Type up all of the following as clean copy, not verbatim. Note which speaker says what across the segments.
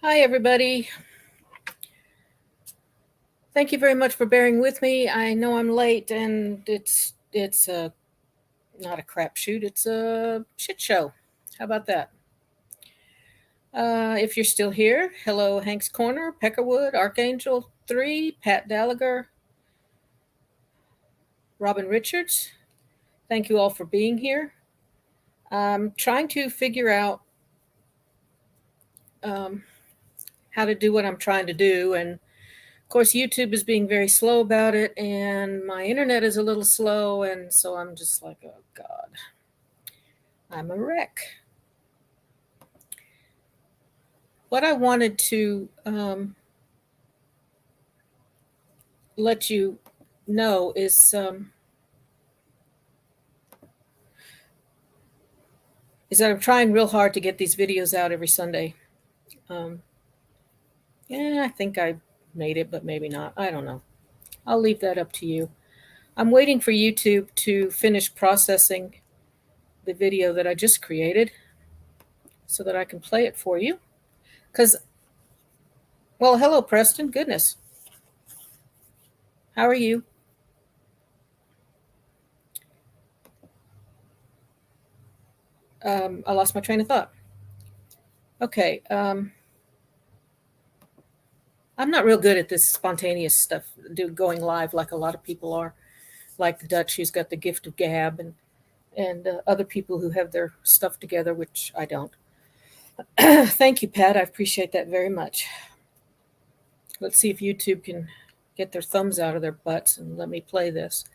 Speaker 1: Hi, everybody. Thank you very much for bearing with me. I know I'm late, and it's not a crapshoot. It's a shit show. How about that? If you're still here, hello, Hank's Corner, Peckerwood, Archangel 3, Pat Gallagher, Robin Richards. Thank you all for being here. I'm trying to figure out um, how to do what I'm trying to do, and of course, YouTube is being very slow about it, and my internet is a little slow, and so I'm just like, oh God, I'm a wreck. What I wanted to let you know is that I'm trying real hard to get these videos out every Sunday. Um, yeah, I think I made it, but maybe not. I don't know. I'll leave that up to you. I'm waiting for YouTube to finish processing the video that I just created so that I can play it for you. Because, well, hello, Preston. Goodness. How are you? I lost my train of thought. Okay. I'm not real good at this spontaneous stuff, going live like a lot of people are, like the Dutch who's got the gift of gab, and other people who have their stuff together, which I don't. Thank you, Pat. I appreciate that very much. Let's see if YouTube can get their thumbs out of their butts and let me play this.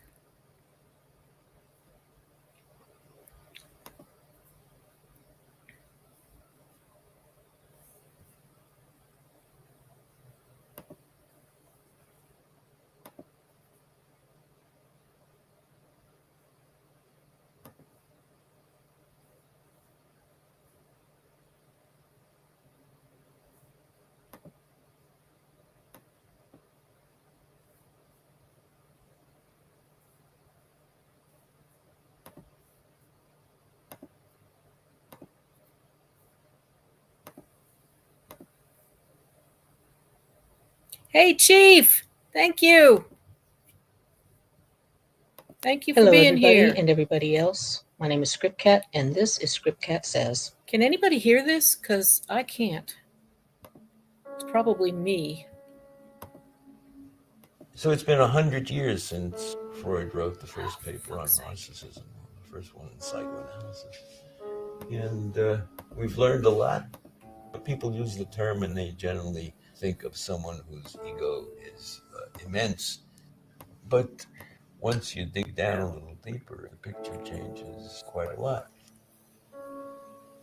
Speaker 1: Hey, Chief. Thank you. Thank you for
Speaker 2: Hello,
Speaker 1: being
Speaker 2: everybody
Speaker 1: here.
Speaker 2: and everybody else. My name is ScriptCat, and this is ScriptCat Says.
Speaker 1: Can anybody hear this? Because I can't. It's probably me.
Speaker 3: So it's been 100 years since Freud wrote the first paper on narcissism, the first one in psychoanalysis. And we've learned a lot. People use the term and they generally think of someone whose ego is immense. But once you dig down a little deeper, the picture changes quite a lot.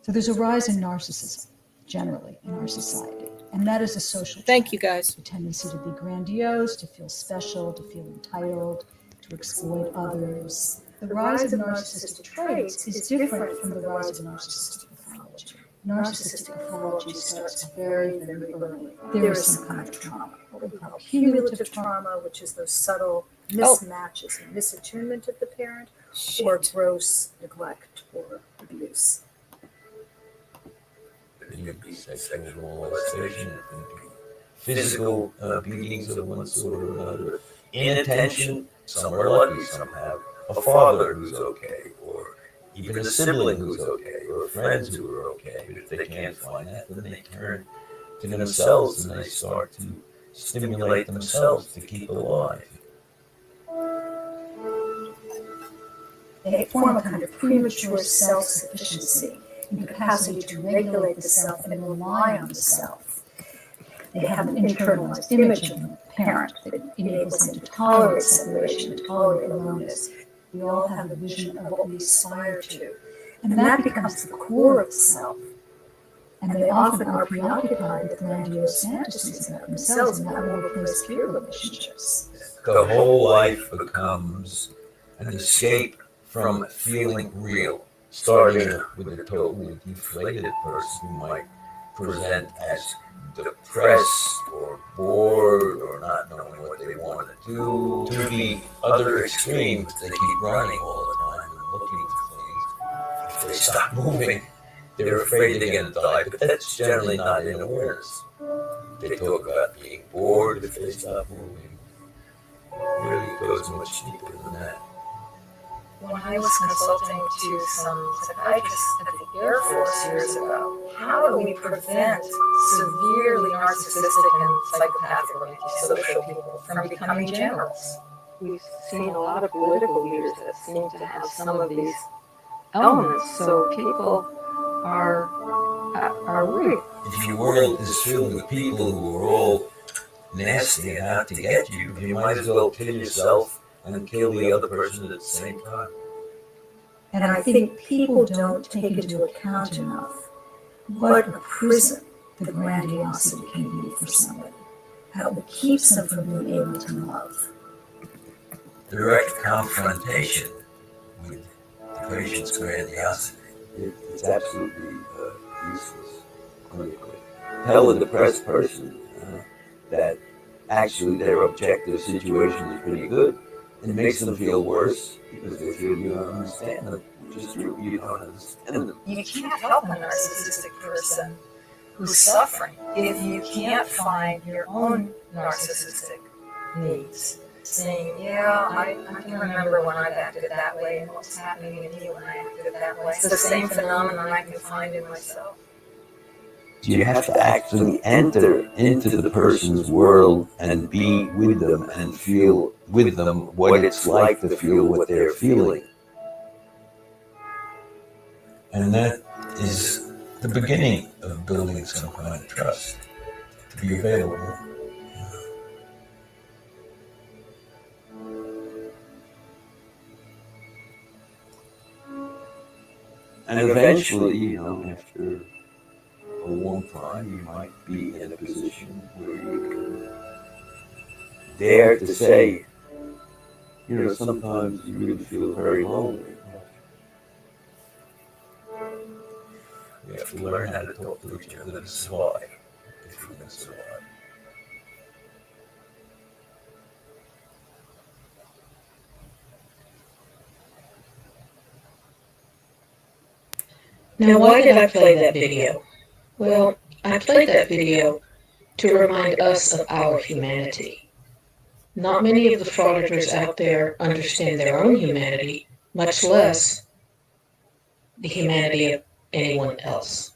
Speaker 4: So there's a rise in narcissism generally in our society, and that is a social
Speaker 1: Thank
Speaker 4: trend.
Speaker 1: you, guys.
Speaker 4: The tendency to be grandiose, to feel special, to feel entitled, to exploit others. The rise of narcissistic traits is different from the rise of narcissistic pathology. Narcissistic pathology starts very, very early. There is some kind of trauma, what we call cumulative trauma, which is those subtle mismatches and misattunement of the parent, or gross neglect or abuse.
Speaker 3: It could be sexual molestation, it could be physical beatings of one sort or another, inattention. Some are lucky, some have a father who's okay, or even a sibling who's okay, or friends who are okay. But if they can't find that, then they turn to themselves and they start to stimulate themselves to keep alive.
Speaker 4: They form a kind of premature self-sufficiency, incapacity to regulate the self and rely on the self. They have an internalized image of the parent that enables them to tolerate separation, to tolerate aloneness. We all have a vision of what we aspire to, and that becomes the core of the self. And they often are preoccupied with grandiose fantasies about themselves and not well-placed peer relationships.
Speaker 3: The whole life becomes an escape from feeling real, starting with a totally deflated person who might present as depressed or bored or not knowing what they want to do, to the other extreme. They keep running all the time and looking for things. If they stop moving, they're afraid they're going to die, but that's generally not in awareness. They talk about being bored if they stop moving. Really, it goes much deeper than that.
Speaker 5: When I was consulting to some psychiatrists at the Air Force years ago, how do we prevent severely narcissistic and psychopathic or antisocial people from becoming generals? We've seen a lot of political leaders that seem to have some of these elements, so people are worried.
Speaker 3: If you weren't this filled with people who are all nasty and out to get you, you might as well kill yourself and kill the other person at the same time.
Speaker 4: And I think people don't take into account enough what a prison the grandiosity can be for somebody, how it keeps them from being able to love.
Speaker 3: Direct confrontation with the patient's grandiosity. It's absolutely useless clinically. Tell a depressed person that actually their objective situation is pretty good, and it makes them feel worse because they feel you don't understand them, which is true, you don't understand them.
Speaker 5: You can't help a narcissistic person who's suffering if you can't find your own narcissistic needs. Saying, yeah, I can remember when I've acted that way and what's happening in you when I acted that way. It's the same phenomenon I can find in myself.
Speaker 3: You have to actually enter into the person's world and be with them and feel with them what it's like to feel what they're feeling. And that is the beginning of building some kind of trust, to be available. And eventually, after a long time, you might be in a position where you can dare to say, sometimes you really feel very lonely. We have to learn how to talk to each other to survive, if we can survive.
Speaker 2: Now, why did I play that video? Well, I played that video to remind us of our humanity. Not many of the frauditors out there understand their own humanity, much less the humanity of anyone else.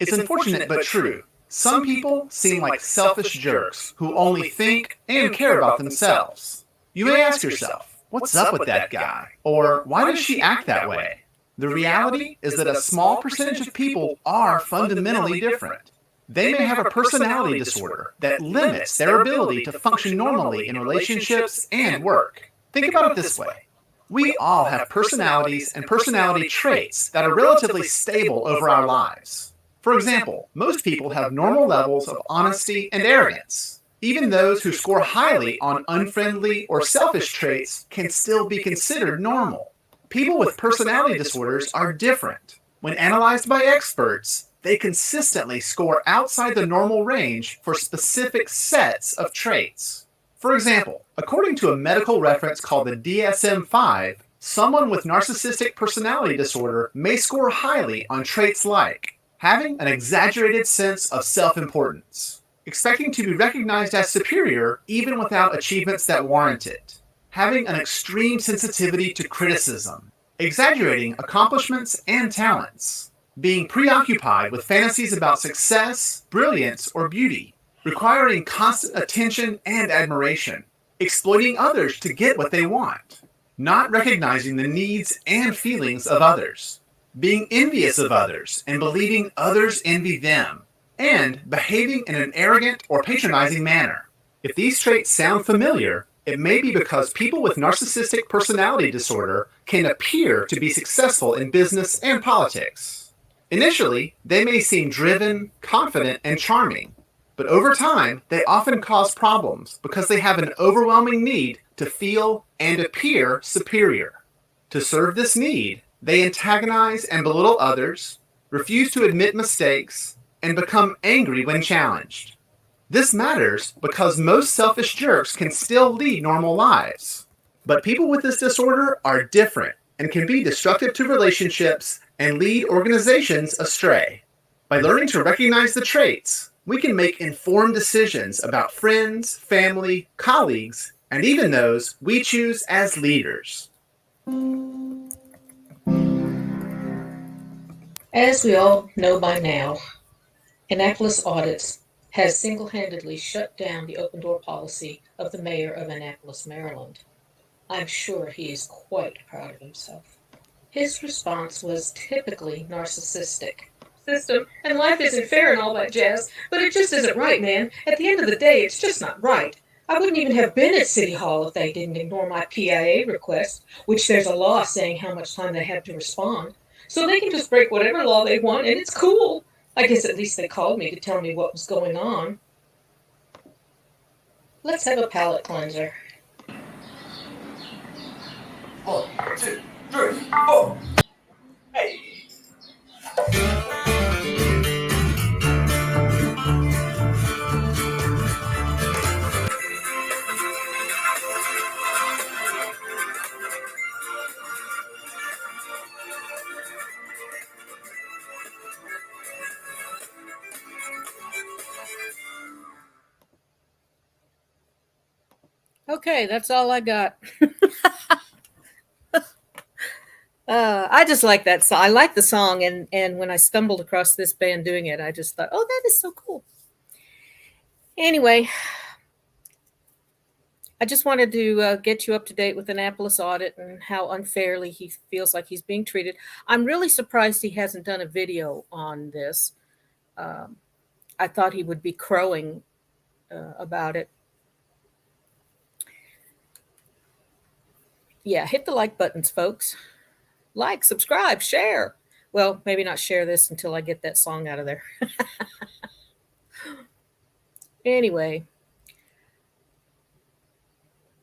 Speaker 6: It's unfortunate but true. Some people seem like selfish jerks who only think and care about themselves. You may ask yourself, what's up with that guy? Or why does she act that way? The reality is that a small percentage of people are fundamentally different. They may have a personality disorder that limits their ability to function normally in relationships and work. Think about it this way. We all have personalities and personality traits that are relatively stable over our lives. For example, most people have normal levels of honesty and arrogance. Even those who score highly on unfriendly or selfish traits can still be considered normal. People with personality disorders are different. When analyzed by experts, they consistently score outside the normal range for specific sets of traits. For example, according to a medical reference called the DSM-5, someone with narcissistic personality disorder may score highly on traits like having an exaggerated sense of self-importance, expecting to be recognized as superior even without achievements that warrant it, having an extreme sensitivity to criticism, exaggerating accomplishments and talents, being preoccupied with fantasies about success, brilliance, or beauty, requiring constant attention and admiration, exploiting others to get what they want, not recognizing the needs and feelings of others, being envious of others and believing others envy them, and behaving in an arrogant or patronizing manner. If these traits sound familiar, it may be because people with narcissistic personality disorder can appear to be successful in business and politics. Initially, they may seem driven, confident, and charming, but over time, they often cause problems because they have an overwhelming need to feel and appear superior. To serve this need, they antagonize and belittle others, refuse to admit mistakes, and become angry when challenged. This matters because most selfish jerks can still lead normal lives. But people with this disorder are different and can be destructive to relationships and lead organizations astray. By learning to recognize the traits, we can make informed decisions about friends, family, colleagues, and even those we choose as leaders.
Speaker 2: As we all know by now, Annapolis Audits has single-handedly shut down the open door policy of the mayor of Annapolis, Maryland. I'm sure he is quite proud of himself. His response was typically narcissistic. System, and life isn't fair and all that jazz, but it just isn't right, man. At the end of the day, it's just not right. I wouldn't even have been at City Hall if they didn't ignore my PIA request, which there's a law saying how much time they have to respond. So they can just break whatever law they want, and it's cool. I guess at least they called me to tell me what was going on. Let's have a palate cleanser.
Speaker 3: 1, 2, 3, 4. Hey.
Speaker 1: Okay, that's all I got. I just like that song. I like the song, and when I stumbled across this band doing it, I just thought, oh, that is so cool. Anyway, I just wanted to get you up to date with Annapolis Audit and how unfairly he feels like he's being treated. I'm really surprised he hasn't done a video on this. I thought he would be crowing about it. Yeah, hit the like buttons, folks. Like, subscribe, share. Well, maybe not share this until I get that song out of there. Anyway,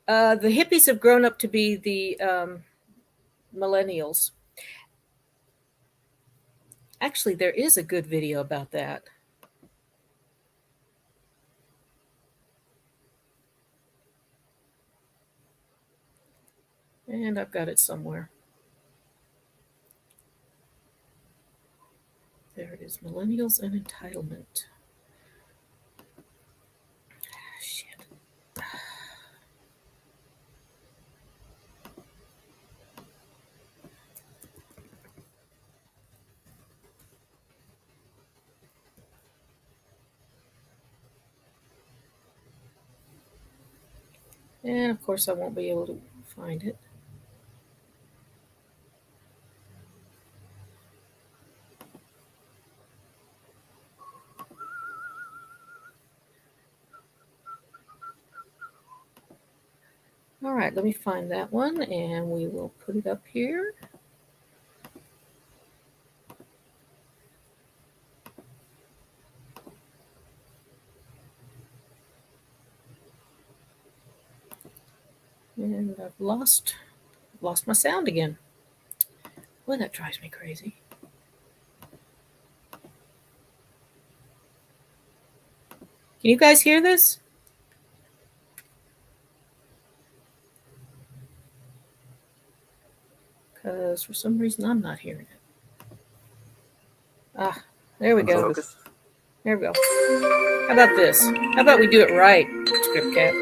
Speaker 1: the hippies have grown up to be the millennials. Actually, there is a good video about that. And I've got it somewhere. There it is, millennials and entitlement. Shit. And of course I won't be able to find it. All right, let me find that one and we will put it up here. And I've lost my sound again. Boy, that drives me crazy. Can you guys hear this? Because for some reason I'm not hearing it. Ah, there we go. There we go. How about this? How about we do it right, Script Cat?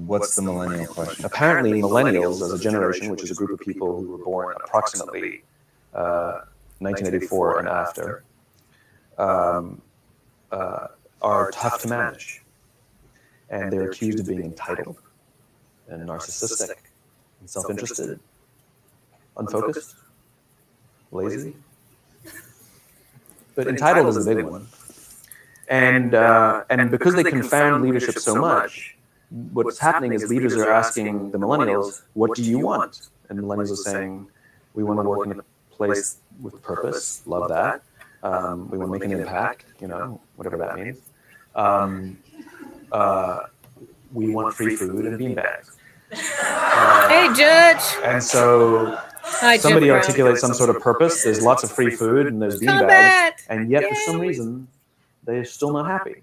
Speaker 7: What's the millennial question? Apparently, millennials as a generation, which is a group of people who were born approximately 1984 and after, are tough to manage. And they're accused of being entitled and narcissistic and self-interested, unfocused, lazy. But entitled is a big one. And because they confound leadership so much, what's happening is leaders are asking the millennials, what do you want? And millennials are saying, we want to work in a place with purpose, love that. We want to make an impact, whatever that means. We want free food and beanbags.
Speaker 1: Hey, Judge.
Speaker 7: And so somebody articulates some sort of purpose. There's lots of free food and there's beanbags. And yet, for some reason, they're still not happy.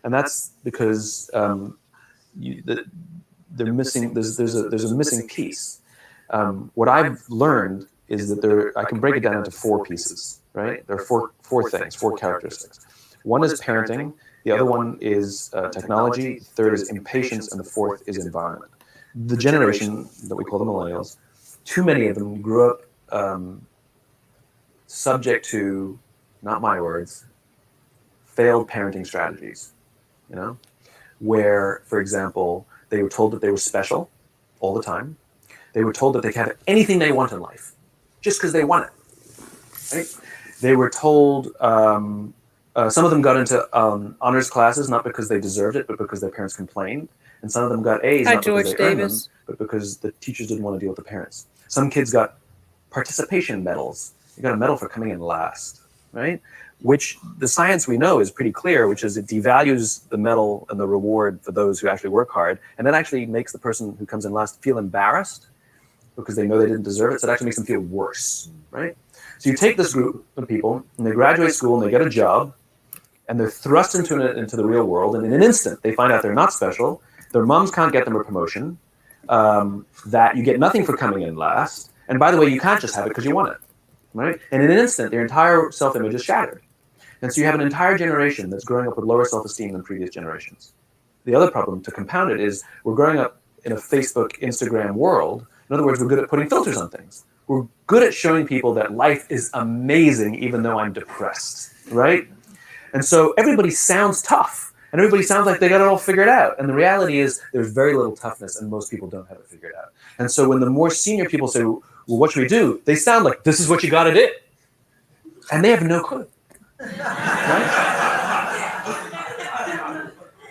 Speaker 7: And that's because they're missing. There's a missing piece. What I've learned is that I can break it down into 4 pieces. Right? There are four things, 4 characteristics. One is parenting. The other one is technology. The third is impatience, and the fourth is environment. The generation that we call the millennials, too many of them grew up subject to, not my words, failed parenting strategies. You know, where, for example, they were told that they were special all the time. They were told that they could have anything they want in life, just because they want it. Right? They were told, some of them got into honors classes, not because they deserved it, but because their parents complained. And some of them got A's, not because they earned them, but because the teachers didn't want to deal with the parents. Some kids got participation medals. You got a medal for coming in last, right? Which the science we know is pretty clear, which is it devalues the medal and the reward for those who actually work hard. And that actually makes the person who comes in last feel embarrassed because they know they didn't deserve it. So it actually makes them feel worse, right? So you take this group of people and they graduate school and they get a job and they're thrust into the real world. And in an instant, they find out they're not special. Their moms can't get them a promotion, that you get nothing for coming in last. And by the way, you can't just have it because you want it, right? And in an instant, their entire self-image is shattered. And so you have an entire generation that's growing up with lower self-esteem than previous generations. The other problem, to compound it, is we're growing up in a Facebook, Instagram world. In other words, we're good at putting filters on things. We're good at showing people that life is amazing even though I'm depressed, right? And so everybody sounds tough, and everybody sounds like they got it all figured out. And the reality is there's very little toughness, and most people don't have it figured out. And so when the more senior people say, well, what should we do? They sound like, this is what you got to do. And they have no clue. Right?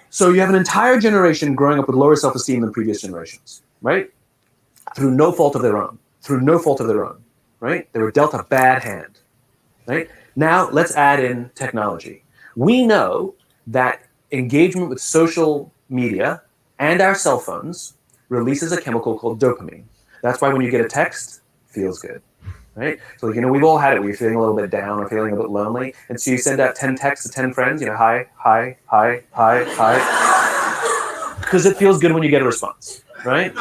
Speaker 7: So you have an entire generation growing up with lower self-esteem than previous generations, right? Through no fault of their own. Right? They were dealt a bad hand, right? Now let's add in technology. We know that engagement with social media and our cell phones releases a chemical called dopamine. That's why when you get a text, it feels good. Right? So, we've all had it where you're feeling a little bit down or feeling a bit lonely. And so you send out 10 texts to 10 friends, hi, hi, hi, hi, hi. Because it feels good when you get a response, right?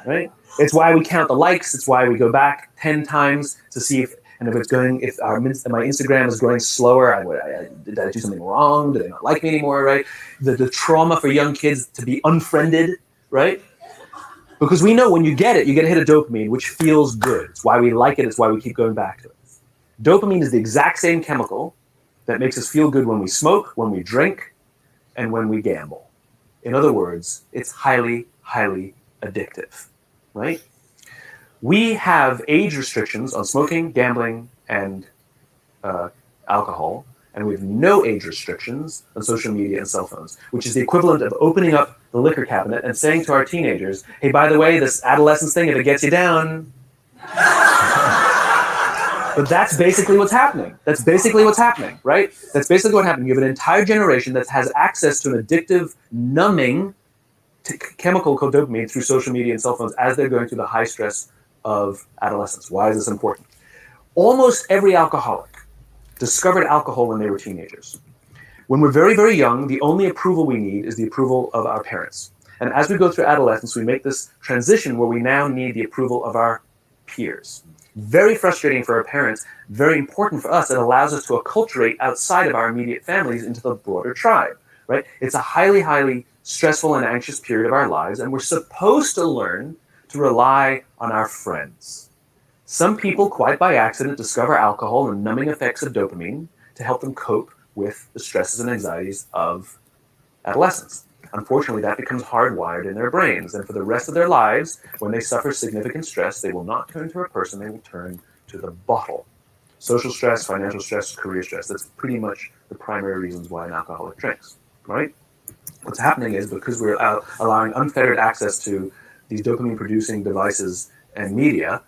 Speaker 7: Right? It's why we count the likes. It's why we go back 10 times to see if my Instagram is growing slower, did I do something wrong? Do they not like me anymore, right? The trauma for young kids to be unfriended, right? Because we know when you get a hit of dopamine, which feels good. It's why we like it. It's why we keep going back to it. Dopamine is the exact same chemical that makes us feel good when we smoke, when we drink, and when we gamble. In other words, it's highly, highly addictive, right? We have age restrictions on smoking, gambling, and alcohol, and we have no age restrictions on social media and cell phones, which is the equivalent of opening up the liquor cabinet and saying to our teenagers, hey, by the way, this adolescence thing, if it gets you down. But that's basically what's happening. Right? That's basically what happened. You have an entire generation that has access to an addictive, numbing chemical called dopamine through social media and cell phones as they're going through the high stress of adolescence. Why is this important? Almost every alcoholic discovered alcohol when they were teenagers. When we're very, very young, the only approval we need is the approval of our parents. And as we go through adolescence, we make this transition where we now need the approval of our peers. Very frustrating for our parents, very important for us. It allows us to acculturate outside of our immediate families into the broader tribe, right? It's a highly, highly stressful and anxious period of our lives, and we're supposed to learn to rely on our friends. Some people, quite by accident, discover alcohol and numbing effects of dopamine to help them cope with the stresses and anxieties of adolescence. Unfortunately, that becomes hardwired in their brains, and for the rest of their lives, when they suffer significant stress, they will not turn to a person, they will turn to the bottle. Social stress, financial stress, career stress, that's pretty much the primary reasons why an alcoholic drinks, right? What's happening is because we're allowing unfettered access to these dopamine-producing devices and media,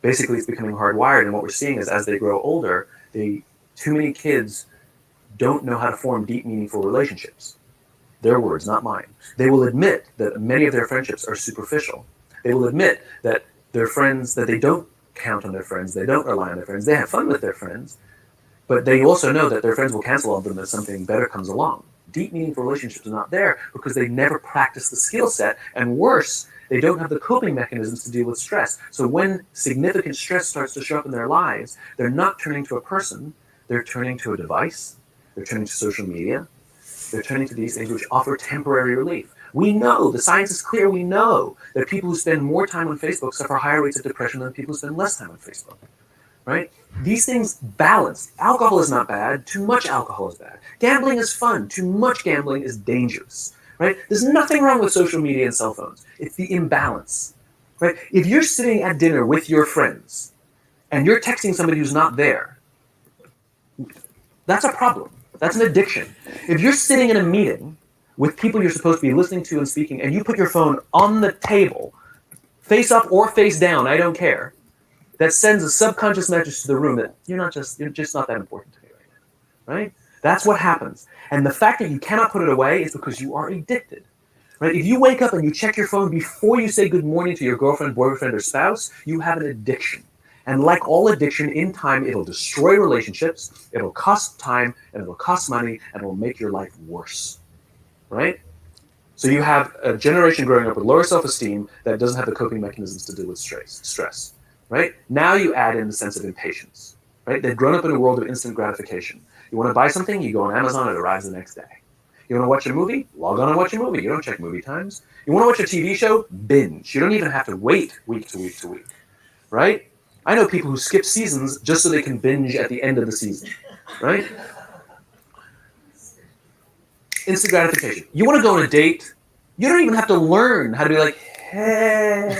Speaker 7: basically it's becoming hardwired, and what we're seeing is as they grow older, too many kids don't know how to form deep, meaningful relationships. Their words, not mine. They will admit that many of their friendships are superficial. They will admit that their friends, that they don't count on their friends, they don't rely on their friends, they have fun with their friends, but they also know that their friends will cancel on them if something better comes along. deep, meaningful relationships are not there because they never practice the skill set, and worse, they don't have the coping mechanisms to deal with stress. So when significant stress starts to show up in their lives, they're not turning to a person, they're turning to a device, they're turning to social media, they're turning to these things which offer temporary relief. We know, the science is clear, we know that people who spend more time on Facebook suffer higher rates of depression than people who spend less time on Facebook, right? These things balance. Alcohol is not bad, too much alcohol is bad. Gambling is fun, too much gambling is dangerous, right? There's nothing wrong with social media and cell phones. It's the imbalance, right? If you're sitting at dinner with your friends and you're texting somebody who's not there, that's a problem. That's an addiction. If you're sitting in a meeting with people you're supposed to be listening to and speaking, and you put your phone on the table, face up or face down, I don't care, that sends a subconscious message to the room that you're just not that important to me right now, right? That's what happens. And the fact that you cannot put it away is because you are addicted, right? If you wake up and you check your phone before you say good morning to your girlfriend, boyfriend, or spouse, you have an addiction. And like all addiction, in time, it'll destroy relationships, it'll cost time, and it'll cost money, and it'll make your life worse, right? So you have a generation growing up with lower self-esteem that doesn't have the coping mechanisms to deal with stress, right? Now you add in the sense of impatience, right? They've grown up in a world of instant gratification. You want to buy something, you go on Amazon, it arrives the next day. You want to watch a movie? Log on and watch a movie. You don't check movie times. You want to watch a TV show? Binge. You don't even have to wait week to week to week, right? I know people who skip seasons just so they can binge at the end of the season, right? Instant gratification. You want to go on a date? You don't even have to learn how to be like, hey.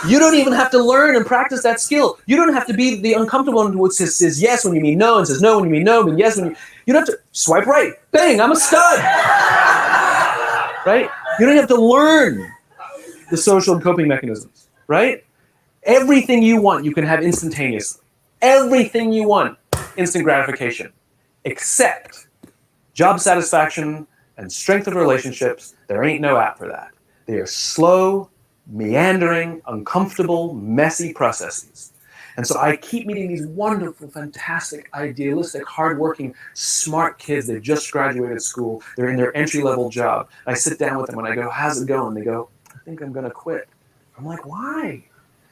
Speaker 7: You don't even have to learn and practice that skill. You don't have to be the uncomfortable one who says yes when you mean no and says no when you mean no, but yes when you don't have to swipe right. Bang, I'm a stud. Right? You don't have to learn the social and coping mechanisms, right? Everything you want, you can have instantaneously. Everything you want, instant gratification, except job satisfaction and strength of relationships. There ain't no app for that. They are slow, meandering, uncomfortable, messy processes. And so I keep meeting these wonderful, fantastic, idealistic, hardworking, smart kids. They've just graduated school. They're in their entry-level job. I sit down with them and I go, how's it going? They go, I think I'm going to quit. I'm like, why?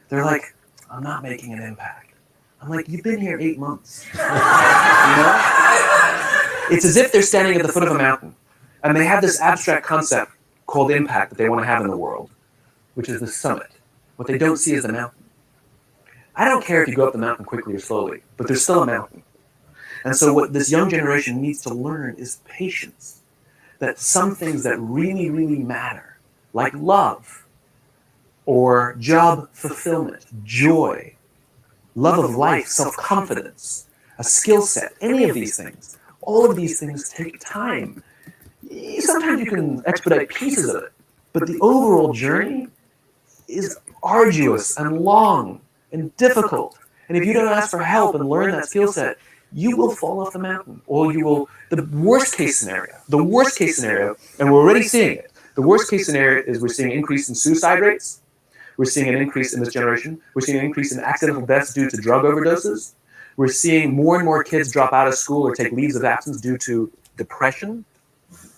Speaker 7: They're like, I'm not making an impact. I'm like, you've been here 8 months. You know? It's as if they're standing at the foot of a mountain and they have this abstract concept called impact that they want to have in the world, which is the summit. What they don't see is the mountain. I don't care if you go up the mountain quickly or slowly, but there's still a mountain. And so what this young generation needs to learn is patience. That some things that really, really matter, like love, or job fulfillment, joy, love of life, self-confidence, a skill set, any of these things, all of these things take time. Sometimes you can expedite pieces of it, but the overall journey is arduous and long and difficult. And if you don't ask for help and learn that skill set, you will fall off the mountain, or you will, the worst case scenario, and we're already seeing it. The worst case scenario is we're seeing an increase in suicide rates. We're seeing an increase in this generation. We're seeing an increase in accidental deaths due to drug overdoses. We're seeing more and more kids drop out of school or take leaves of absence due to depression.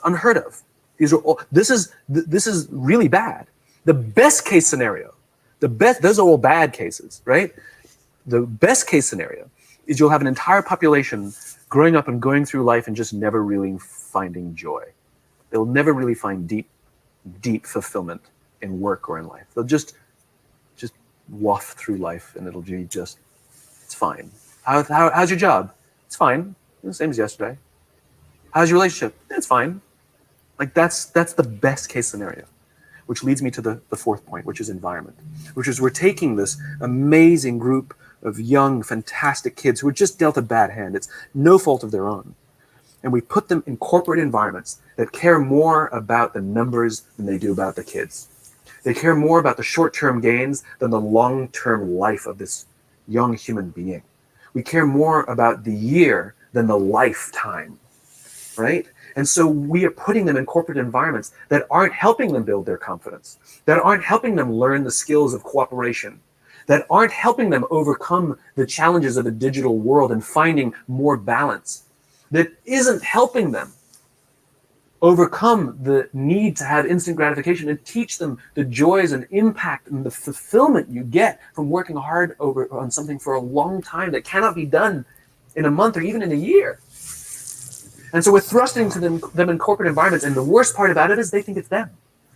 Speaker 7: Unheard of. These are all, this is really bad. The best case scenario, those are all bad cases, right? The best case scenario is you'll have an entire population growing up and going through life and just never really finding joy. They'll never really find deep fulfillment in work or in life. They'll just waft through life and it'll be just, it's fine. How's your job? It's fine. The same as yesterday. How's your relationship? It's fine. Like that's the best case scenario, which leads me to the fourth point, which is environment, which is we're taking this amazing group of young, fantastic kids who are just dealt a bad hand. It's no fault of their own. And we put them in corporate environments that care more about the numbers than they do about the kids. They care more about the short-term gains than the long-term life of this young human being. We care more about the year than the lifetime, right? And so we are putting them in corporate environments that aren't helping them build their confidence, that aren't helping them learn the skills of cooperation, that aren't helping them overcome the challenges of a digital world and finding more balance, that isn't helping them overcome the need to have instant gratification and teach them the joys and impact and the fulfillment you get from working hard on something for a long time that cannot be done in a month or even in a year. And so we're thrusting to them in corporate environments, and the worst part about it is they think it's them.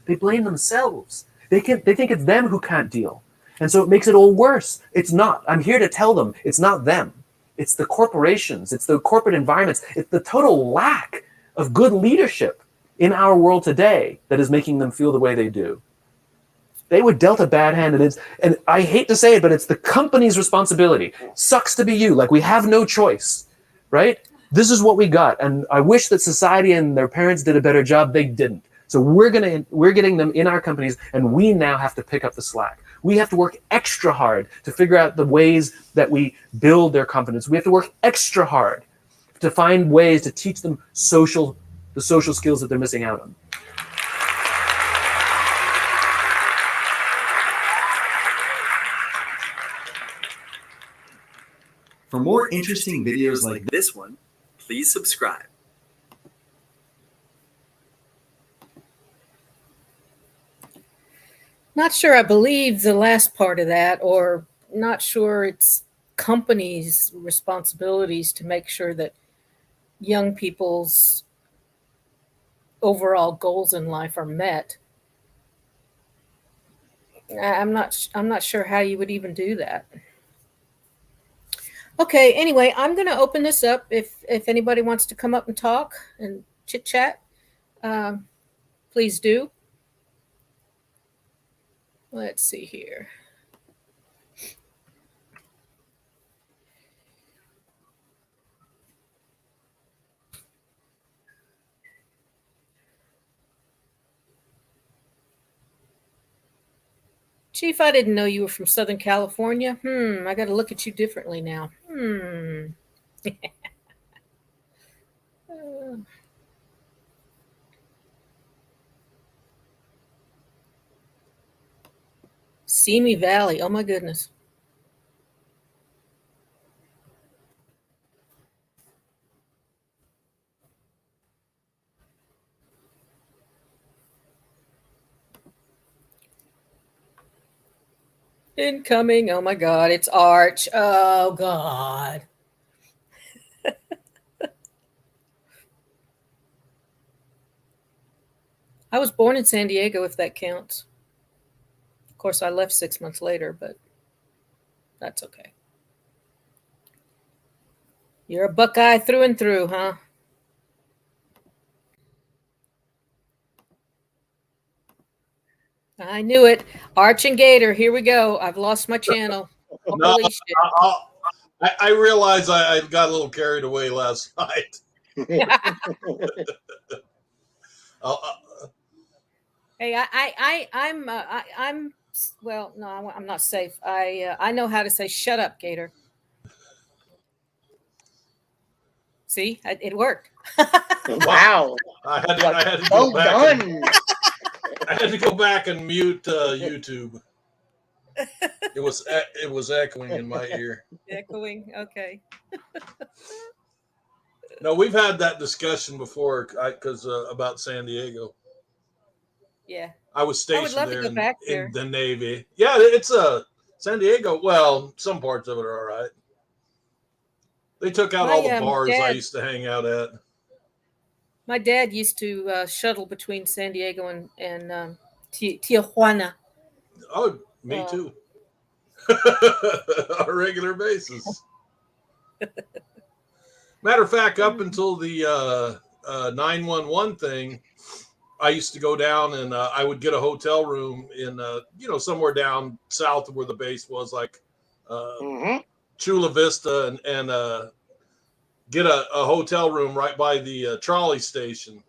Speaker 7: They blame themselves. They think it's them who can't deal. And so it makes it all worse. It's not. I'm here to tell them it's not them. It's the corporations. It's the corporate environments. It's the total lack of good leadership in our world today that is making them feel the way they do. They were dealt a bad hand, and I hate to say it, but it's the company's responsibility. Sucks to be you. Like, we have no choice, right? This is what we got, and I wish that society and their parents did a better job. They didn't. So we're getting them in our companies, and we now have to pick up the slack. We have to work extra hard to figure out the ways that we build their confidence. We have to work extra hard to find ways to teach them the social skills that they're missing out on.
Speaker 8: For more interesting videos like this one, please subscribe.
Speaker 1: Not sure I believe the last part of that, or not sure it's companies' responsibilities to make sure that young people's overall goals in life are met. I'm not sure how you would even do that. Okay, anyway, I'm going to open this up. If anybody wants to come up and talk and chit chat, please do. Let's see here. Chief, I didn't know you were from Southern California. I got to look at you differently now. Simi Valley. Oh my goodness. Incoming. Oh my God. It's Arch. Oh God. I was born in San Diego, if that counts. Of course, I left 6 months later, but that's okay. You're a Buckeye through and through, huh? I knew it. Arch and Gator, here we go. I've lost my channel.
Speaker 9: No, I realized I got a little carried away last night.
Speaker 1: Hey, I'm well, no, I'm not safe. I know how to say shut up, Gator. See, it worked.
Speaker 10: Wow.
Speaker 9: I had to
Speaker 10: well
Speaker 9: go back
Speaker 10: done.
Speaker 9: I had to go back and mute YouTube. It was echoing in my ear.
Speaker 1: Echoing, okay.
Speaker 9: No, we've had that discussion before, because about San Diego.
Speaker 1: Yeah.
Speaker 9: I was stationed
Speaker 1: love to
Speaker 9: there,
Speaker 1: go back there.
Speaker 9: in the Navy. Yeah, it's San Diego. Well, some parts of it are all right. They took out all the bars I used to hang out at.
Speaker 1: My dad used to shuttle between San Diego and Tijuana.
Speaker 9: Oh, me too. On a regular basis. Matter of fact, up until the 911 thing, I used to go down and I would get a hotel room in, somewhere down south of where the base was, like Chula Vista, and get a hotel room right by the trolley station.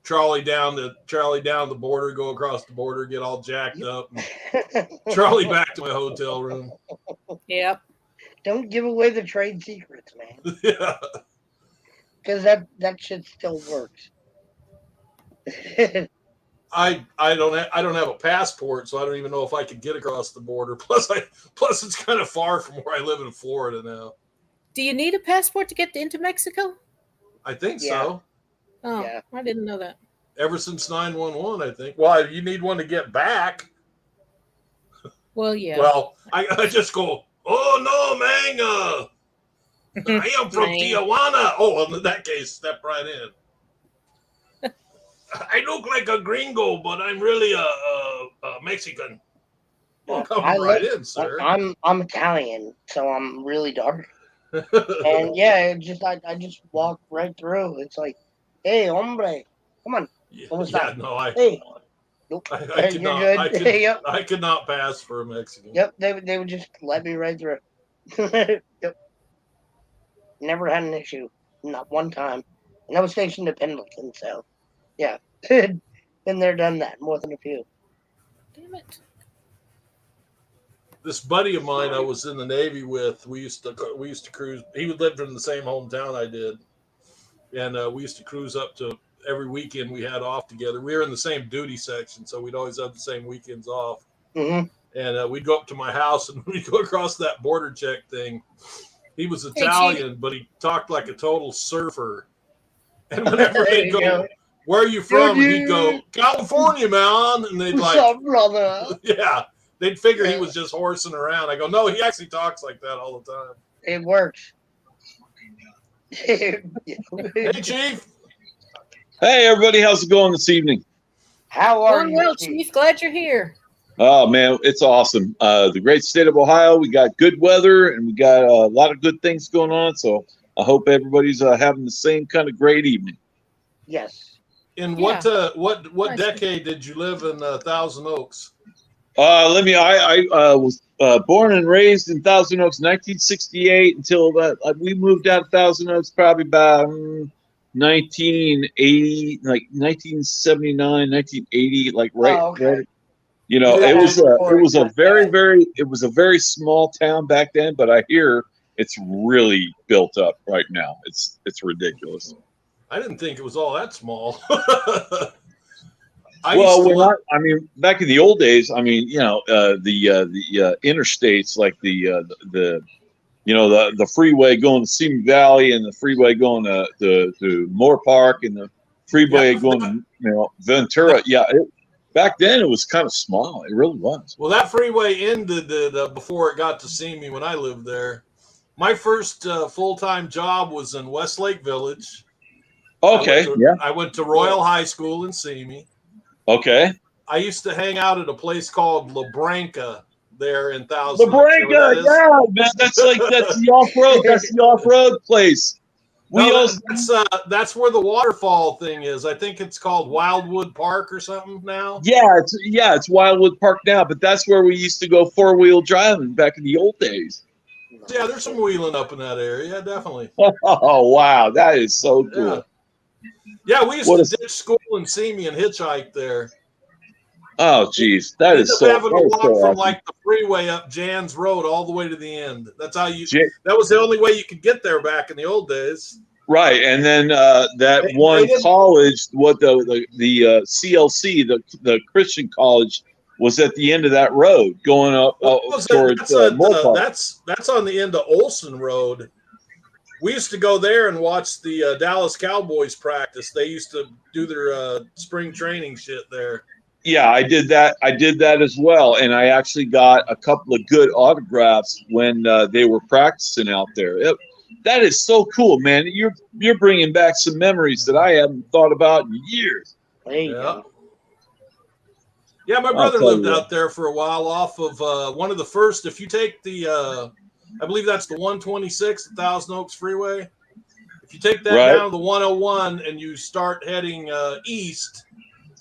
Speaker 9: Trolley down the border, go across the border, get all jacked up, and trolley back to my hotel room.
Speaker 1: Yep.
Speaker 10: Don't give away the trade secrets, man.
Speaker 9: Yeah.
Speaker 10: Because that shit still works.
Speaker 9: I don't have a passport, so I don't even know if I could get across the border. Plus it's kind of far from where I live in Florida now.
Speaker 1: Do you need a passport to get into Mexico?
Speaker 9: I think
Speaker 10: Yeah.
Speaker 9: so.
Speaker 1: Oh,
Speaker 10: Yeah.
Speaker 1: I didn't know that.
Speaker 9: Ever since 911, I think. Well, you need one to get back.
Speaker 1: Well, yeah.
Speaker 9: Well, I just go, oh no, man, I am from
Speaker 1: Man.
Speaker 9: Tijuana. Oh, well, in that case, step right in. I look like a gringo, but I'm really a Mexican. Well, come
Speaker 10: I
Speaker 9: right
Speaker 10: look-
Speaker 9: in, sir.
Speaker 10: I'm Italian, so I'm really dark. And yeah, it just I just walk right through. It's like, hey, hombre, come on.
Speaker 9: yeah, no,
Speaker 10: Hey, nope.
Speaker 9: I
Speaker 10: Hey,
Speaker 9: could
Speaker 10: you're
Speaker 9: not.
Speaker 10: good. Yep.
Speaker 9: I could not pass for a Mexican.
Speaker 10: Yep, they would just let me right through. Yep. Never had an issue. Not one time. And I was stationed at Pendleton, so yeah. Been there, done that, more than a few.
Speaker 1: Damn it.
Speaker 9: This buddy of mine I was in the Navy with, we used to cruise. He lived in the same hometown I did, and we used to cruise up to every weekend we had off together. We were in the same duty section, so we'd always have the same weekends off.
Speaker 10: Mm-hmm.
Speaker 9: And we'd go up to my house, and we'd go across that border check thing. He was
Speaker 1: Chief.
Speaker 9: Italian, but he talked like a total surfer. And whenever
Speaker 10: There
Speaker 9: they'd
Speaker 10: you
Speaker 9: go,
Speaker 10: go.
Speaker 9: "Where are you from?" and he'd
Speaker 10: Dude.
Speaker 9: go, "California, man," and they'd
Speaker 10: What's
Speaker 9: like,
Speaker 10: up, brother?
Speaker 9: yeah. They'd figure he
Speaker 10: Yeah.
Speaker 9: was just horsing around. I go, no, he actually talks like that all the time.
Speaker 10: It works.
Speaker 9: Hey, Chief.
Speaker 11: Hey, everybody, how's it going this evening?
Speaker 10: How are
Speaker 1: Doing
Speaker 10: you?
Speaker 1: well, Chief. Glad you're here.
Speaker 11: Oh, man, it's awesome. The great state of Ohio, we got good weather and we got a lot of good things going on. So I hope everybody's having the same kind of great evening.
Speaker 10: Yes.
Speaker 9: In
Speaker 1: Yeah.
Speaker 9: what
Speaker 1: Nice.
Speaker 9: decade did you live in Thousand Oaks?
Speaker 11: I was born and raised in Thousand Oaks, 1968 until we moved out of Thousand Oaks probably about 1980, like 1979, 1980, like right.
Speaker 10: Oh, okay.
Speaker 11: right You know,
Speaker 10: Yeah,
Speaker 11: it was a
Speaker 10: before
Speaker 11: very small town back then, but I hear it's really built up right now. It's ridiculous.
Speaker 9: I didn't think it was all that small.
Speaker 11: I mean, back in the old days, I mean, you know, the interstates like the freeway going to Simi Valley and the freeway going to Moore Park and the freeway going to Ventura. Yeah, back then it was kind of small. It really was.
Speaker 9: Well, that freeway ended before it got to Simi when I lived there. My first full-time job was in Westlake Village.
Speaker 11: Okay,
Speaker 9: I went to Royal High School in Simi.
Speaker 11: Okay.
Speaker 9: I used to hang out at a place called La Branca there in Thousand.
Speaker 11: La Branca, yeah, man, that's the off-road. That's the off-road place.
Speaker 9: That's where the waterfall thing is. I think it's called Wildwood Park or something now.
Speaker 11: Yeah, it's Wildwood Park now, but that's where we used to go four-wheel driving back in the old days.
Speaker 9: Yeah, there's some wheeling up in that area, definitely.
Speaker 11: Oh wow, that is so cool.
Speaker 9: Yeah, we used to ditch school and see me and hitchhike there.
Speaker 11: Oh geez, that is so.
Speaker 9: Having to walk from
Speaker 11: awesome.
Speaker 9: like the freeway up Jan's Road all the way to the end. That's how you. That was the only way you could get there back in the old days.
Speaker 11: Right, and then that one college, what the CLC, the Christian college, was at the end of that road going up towards Moore Park.
Speaker 9: That's on the end of Olson Road. We used to go there and watch the Dallas Cowboys practice. They used to do their spring training shit there.
Speaker 11: Yeah, I did that. I did that as well, and I actually got a couple of good autographs when they were practicing out there. That is so cool, man. You're bringing back some memories that I haven't thought about in years.
Speaker 9: Yeah, my brother lived out there for a while off of one of the first. If you take the, I believe that's the 126, the Thousand Oaks Freeway. If you take that down to the 101 and you start heading east,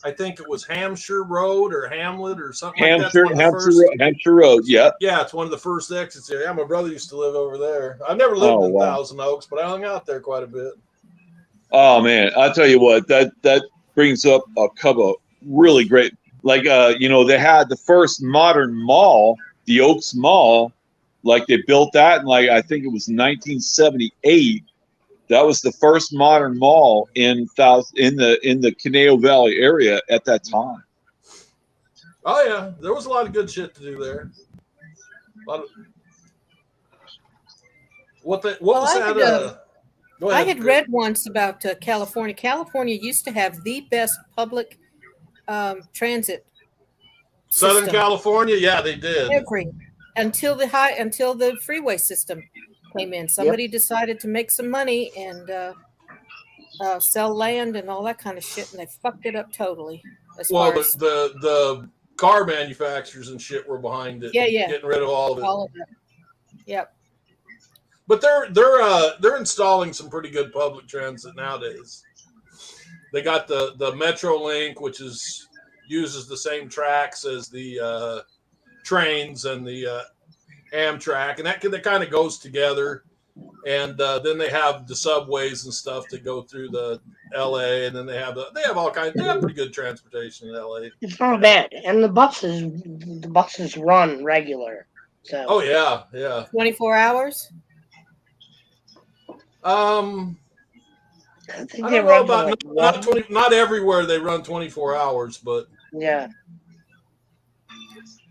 Speaker 9: I think it was Hampshire Road or Hamlet or something like that.
Speaker 11: Hampshire Road, yeah.
Speaker 9: Yeah, it's one of the first exits there. Yeah, my brother used to live over there. I've never lived in Thousand Oaks, but I hung out there quite a bit.
Speaker 11: Oh man, I'll tell you what, that brings up a couple of really great, like they had the first modern mall, the Oaks Mall, like they built that in I think it was 1978. That was the first modern mall in the Conejo Valley area at that time.
Speaker 9: Oh yeah, there was a lot of good shit to do there. What was that? Go ahead.
Speaker 1: I had read once about California. California used to have the best public transit.
Speaker 9: Southern
Speaker 1: system.
Speaker 9: California, yeah, they did.
Speaker 1: Until the freeway system came in. Somebody decided to make some money and sell land and all that kind of shit, and they fucked it up totally.
Speaker 9: Well, the car manufacturers and shit were behind it.
Speaker 1: Yeah.
Speaker 9: Getting rid of all of it.
Speaker 1: All of it. Yep.
Speaker 9: But they're installing some pretty good public transit nowadays. They got the Metro Link, which uses the same tracks as the trains and the Amtrak, and that kind of goes together. And then they have the subways and stuff that go through the LA, and then they have all kinds. They have pretty good transportation in LA.
Speaker 10: It's not bad, and the buses run regular. So.
Speaker 9: Oh yeah.
Speaker 1: 24 hours.
Speaker 10: I think
Speaker 9: I
Speaker 10: they
Speaker 9: don't know
Speaker 10: run
Speaker 9: about not everywhere they run 24 hours, but
Speaker 10: yeah.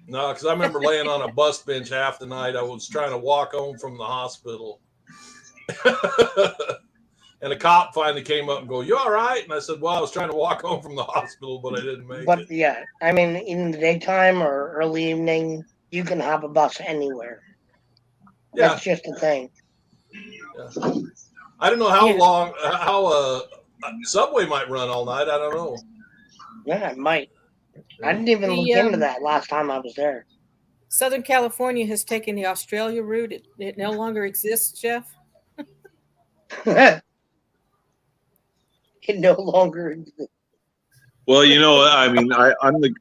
Speaker 9: No, because I remember laying on a bus bench half the night. I was trying to walk home from the hospital. And a cop finally came up and go, "You all right?" And I said, "Well, I was trying to walk home from the hospital, but I didn't make it."
Speaker 10: But yeah, I mean, in the daytime or early evening, you can have a bus anywhere.
Speaker 9: Yeah.
Speaker 10: That's just the thing.
Speaker 9: Yeah. I don't know how subway might run all night. I don't know.
Speaker 10: Yeah, it might. I didn't even look into that last time I was there.
Speaker 1: Southern California has taken the Australia route. It no longer exists, Jeff.
Speaker 10: It no longer exists.
Speaker 11: Well, I mean,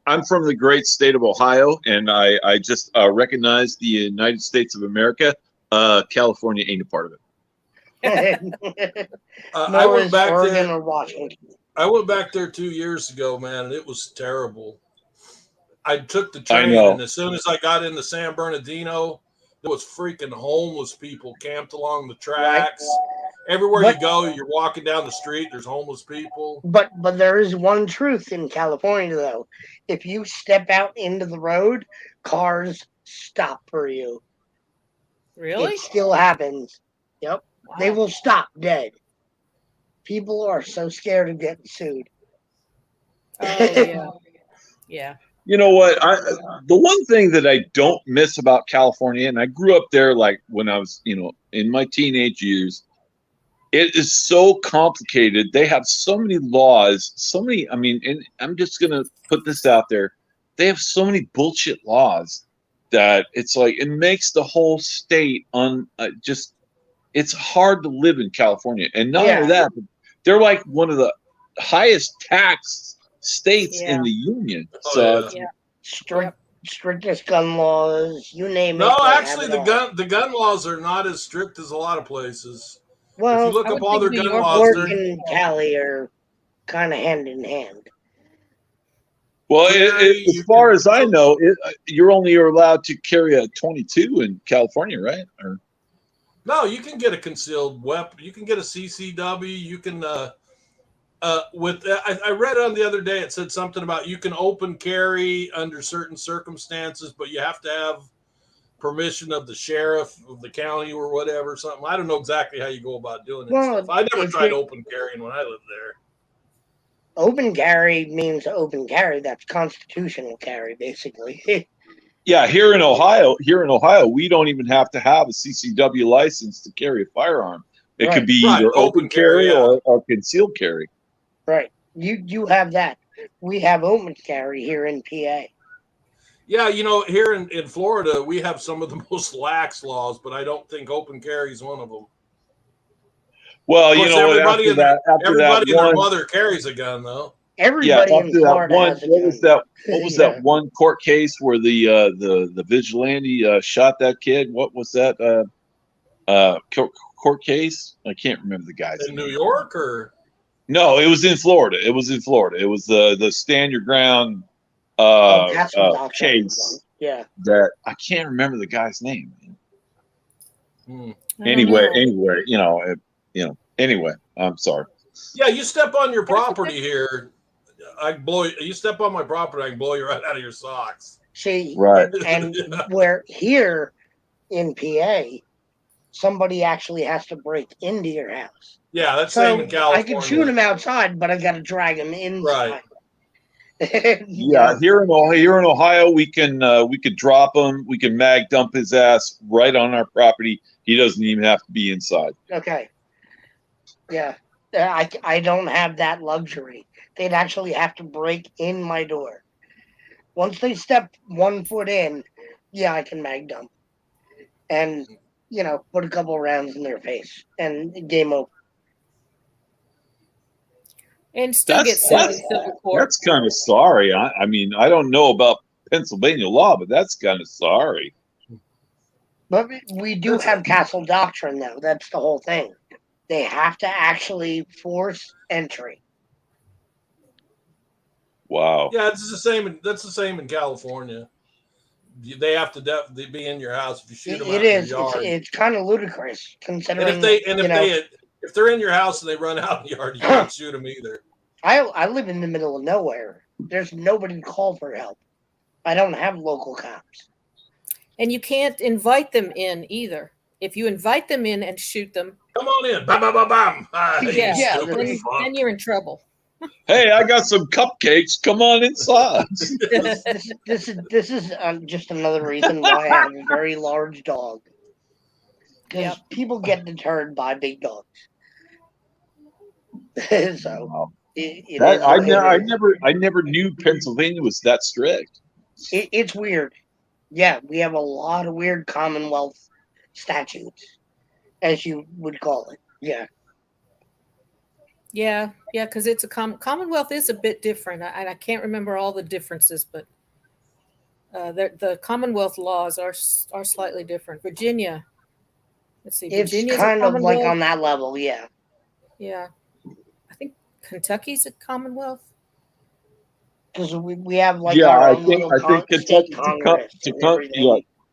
Speaker 11: I'm from the great state of Ohio, and I just recognize the United States of America. California ain't a part of it.
Speaker 9: I went back
Speaker 10: Oregon or Washington.
Speaker 9: I went back there 2 years ago, man, and it was terrible. I took the train, and as soon as I got into San Bernardino, there was freaking homeless people camped along the tracks. Right. Everywhere you go, you're walking down the street, there's homeless people.
Speaker 10: But there is one truth in California, though. If you step out into the road, cars stop for you.
Speaker 1: Really?
Speaker 10: It still happens. Yep. Wow. They will stop dead. People are so scared of getting sued.
Speaker 1: Oh, yeah. Yeah.
Speaker 11: You know what? The one thing that I don't miss about California, and I grew up there like when I was, in my teenage years, it is so complicated. They have so many laws, and I'm just going to put this out there. They have so many bullshit laws that it's like, it makes the whole state it's hard to live in California. And not only that, but they're like one of the highest tax states in the union. So
Speaker 10: strictest gun laws, you name it.
Speaker 9: No, actually the gun laws are not as strict as a lot of places.
Speaker 10: Well,
Speaker 9: if you look up all their gun laws,
Speaker 10: and Cali are kind of hand in hand.
Speaker 11: Well, as far as I know, you're only allowed to carry a .22 in California, right? Or
Speaker 9: no, you can get a concealed weapon. You can get a CCW. You can I read on the other day, it said something about you can open carry under certain circumstances, but you have to have permission of the sheriff of the county or whatever, something. I don't know exactly how you go about doing it. Well, I never tried open carrying when I lived there.
Speaker 10: Open carry means open carry. That's constitutional carry, basically.
Speaker 11: Yeah, here in Ohio, we don't even have to have a CCW license to carry a firearm. It could be either open carry or concealed carry.
Speaker 10: Right. You have that. We have open carry here in PA.
Speaker 9: Yeah, here in Florida, we have some of the most lax laws, but I don't think open carry is one of them.
Speaker 11: Well,
Speaker 9: everybody and their mother carries a gun, though.
Speaker 10: Everybody in Florida has a gun.
Speaker 11: What was that one court case where the vigilante shot that kid? What was that court case? I can't remember the guy's name.
Speaker 9: In New York or?
Speaker 11: No, it was in Florida. It was the stand your ground case.
Speaker 10: Yeah.
Speaker 11: That I can't remember the guy's name. Anyway, Anyway, I'm sorry.
Speaker 9: Yeah, you step on your property here, you step on my property, I can blow you right out of your socks.
Speaker 10: See,
Speaker 11: Right.
Speaker 10: and where here in PA, somebody actually has to break into your house.
Speaker 9: Yeah, that's
Speaker 10: So
Speaker 9: same in California.
Speaker 10: I can shoot him outside, but I got to drag him inside.
Speaker 9: Right.
Speaker 11: Yeah, here in Ohio, we can drop him. We can mag dump his ass right on our property. He doesn't even have to be inside.
Speaker 10: Okay. Yeah. I don't have that luxury. They'd actually have to break in my door. Once they step 1 foot in, yeah, I can mag dump. And, put a couple rounds in their face. And game over.
Speaker 1: And still get sued in civil court.
Speaker 11: That's kind of sorry. I mean, I don't know about Pennsylvania law, but that's kind of sorry.
Speaker 10: But we do have castle doctrine, though. That's the whole thing. They have to actually force entry.
Speaker 11: Wow.
Speaker 9: Yeah, it's the same. That's the same in California. They have to be in your house if you shoot them out in your yard.
Speaker 10: It's kind of ludicrous considering.
Speaker 9: If they're in your house and they run out in the yard, you can't shoot them either.
Speaker 10: I live in the middle of nowhere. There's nobody to call for help. I don't have local cops.
Speaker 1: And you can't invite them in either. If you invite them in and shoot them,
Speaker 9: come on in, bam, bam, bam, bam.
Speaker 1: Then you're in trouble.
Speaker 11: Hey, I got some cupcakes. Come on inside.
Speaker 10: This is just another reason why I have a very large dog. Because people get deterred by big dogs. So
Speaker 11: wow. I never knew Pennsylvania was that strict.
Speaker 10: It's weird. Yeah, we have a lot of weird Commonwealth statutes, as you would call it. Yeah.
Speaker 1: Yeah, because it's a Commonwealth is a bit different. I can't remember all the differences, but the Commonwealth laws are slightly different. Virginia, let's see,
Speaker 10: Virginia's it's kind of like on that level, yeah.
Speaker 1: Yeah, I think Kentucky's a Commonwealth.
Speaker 10: Because we have like
Speaker 11: I think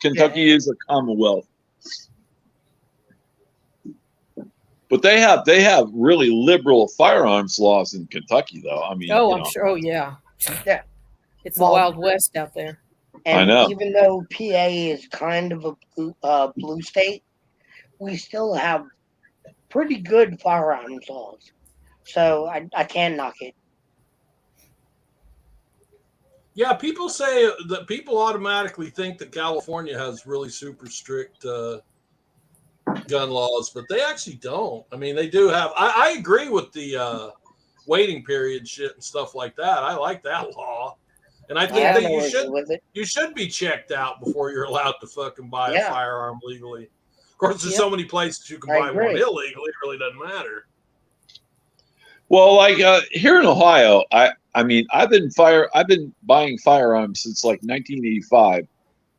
Speaker 11: Kentucky is a Commonwealth. But they have really liberal firearms laws in Kentucky, though. I mean,
Speaker 1: I'm sure. Oh yeah, it's the Wild West out there.
Speaker 10: And
Speaker 11: I know.
Speaker 10: Even though PA is kind of a blue state, we still have pretty good firearms laws. So I can't knock it.
Speaker 9: Yeah, people say that people automatically think that California has really super strict gun laws, but they actually don't. I mean, they do have. I agree with the waiting period shit and stuff like that. I like that law, and I think that you should be checked out before you're allowed to fucking buy a firearm legally. Of course, there's so many places you can buy one illegally. It really doesn't matter.
Speaker 11: Well, like here in Ohio, I mean, I've been buying firearms since like 1985,